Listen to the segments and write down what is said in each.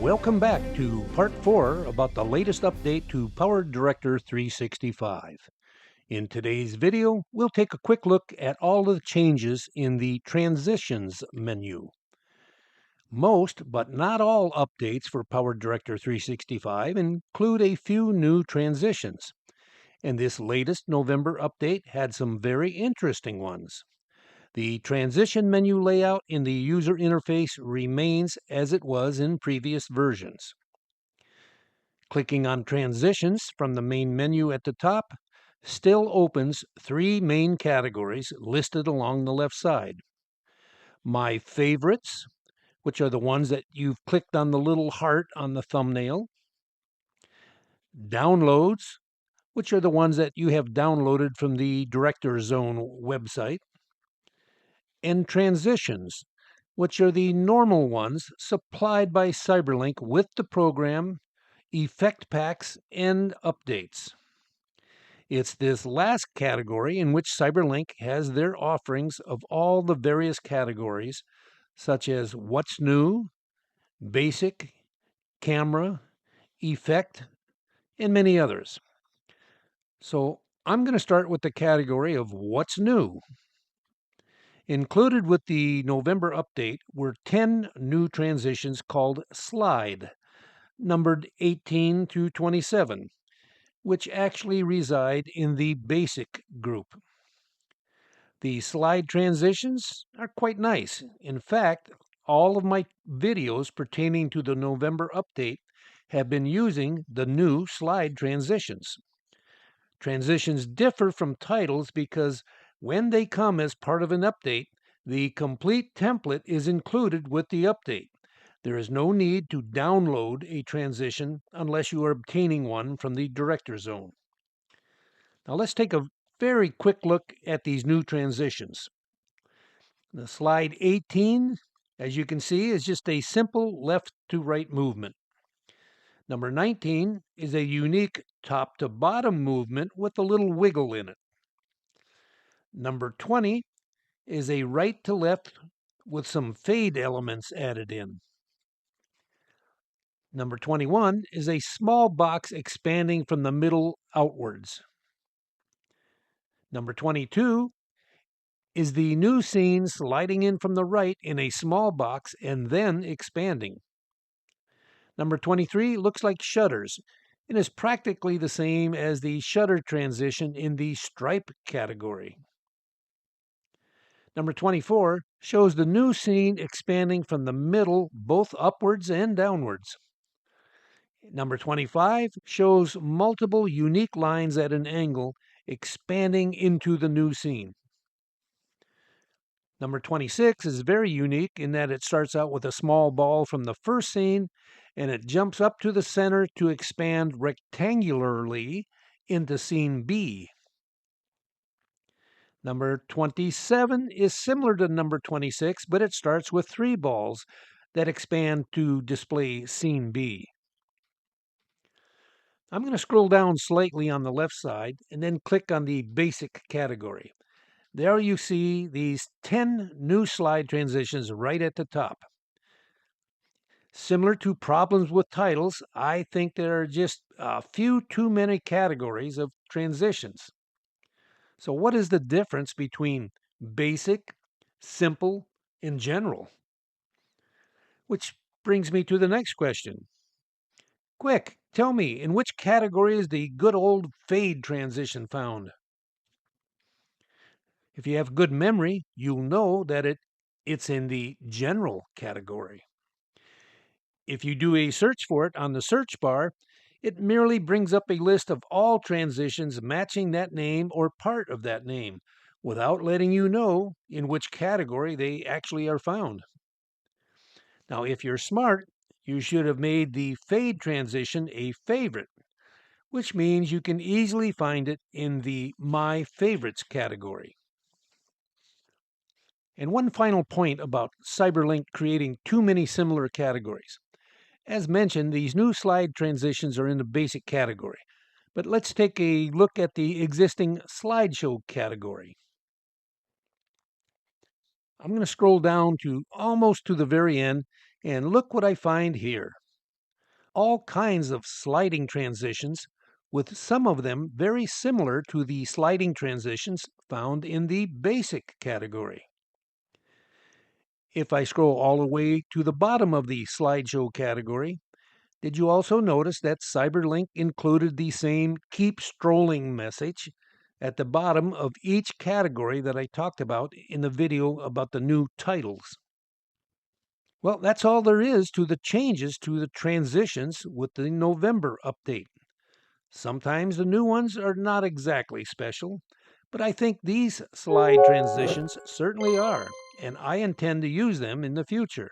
Welcome back to part 4 about the latest update to PowerDirector 365. In today's video, we'll take a quick look at all of the changes in the Transitions menu. Most, but not all, updates for PowerDirector 365 include a few new transitions, and this latest November update had some very interesting ones. The transition menu layout in the user interface remains as it was in previous versions. Clicking on Transitions from the main menu at the top still opens three main categories listed along the left side. My Favorites, which are the ones that you've clicked on the little heart on the thumbnail. Downloads, which are the ones that you have downloaded from the Director Zone website. And Transitions, which are the normal ones supplied by Cyberlink with the program, effect packs, and updates. It's this last category in which Cyberlink has their offerings of all the various categories, such as What's New, Basic, Camera, Effect, and many others. So I'm going to start with the category of What's New. Included with the November update were 10 new transitions called Slide, numbered 18 through 27, which actually reside in the Basic group. The slide transitions are quite nice. In fact, all of my videos pertaining to the November update have been using the new slide transitions. Transitions differ from titles because when they come as part of an update, the complete template is included with the update. There is no need to download a transition unless you are obtaining one from the Director Zone. Now let's take a very quick look at these new transitions. The slide 18, as you can see, is just a simple left to right movement. Number 19 is a unique top to bottom movement with a little wiggle in it. Number 20 is a right to left with some fade elements added in. Number 21 is a small box expanding from the middle outwards. Number 22 is the new scene sliding in from the right in a small box and then expanding. Number 23 looks like shutters and is practically the same as the shutter transition in the stripe category. Number 24 shows the new scene expanding from the middle both upwards and downwards. Number 25 shows multiple unique lines at an angle expanding into the new scene. Number 26 is very unique in that it starts out with a small ball from the first scene and it jumps up to the center to expand rectangularly into scene B. Number 27 is similar to number 26, but it starts with three balls that expand to display scene B. I'm going to scroll down slightly on the left side and then click on the basic category. There you see these 10 new slide transitions right at the top. Similar to problems with titles, I think there are just a few too many categories of transitions. So what is the difference between basic, simple, and general? Which brings me to the next question. Quick, tell me, in which category is the good old fade transition found? If you have good memory, you'll know that it's in the general category. If you do a search for it on the search bar, it merely brings up a list of all transitions matching that name or part of that name, without letting you know in which category they actually are found. Now, if you're smart, you should have made the fade transition a favorite, which means you can easily find it in the My Favorites category. And one final point about Cyberlink creating too many similar categories. As mentioned, these new slide transitions are in the basic category. But let's take a look at the existing slideshow category. I'm going to scroll down to almost to the very end and look what I find here. all kinds of sliding transitions, with some of them very similar to the sliding transitions found in the basic category. If I scroll all the way to the bottom of the slideshow category, did you also notice that Cyberlink included the same keep strolling message at the bottom of each category that I talked about in the video about the new titles? Well, that's all there is to the changes to the transitions with the November update. Sometimes the new ones are not exactly special, but I think these slide transitions certainly are, and I intend to use them in the future.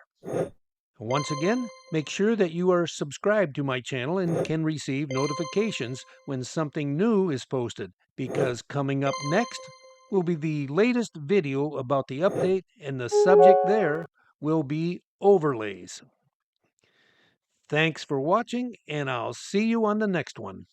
Once again, make sure that you are subscribed to my channel and can receive notifications when something new is posted, because coming up next will be the latest video about the update, and the subject there will be overlays. Thanks for watching, and I'll see you on the next one.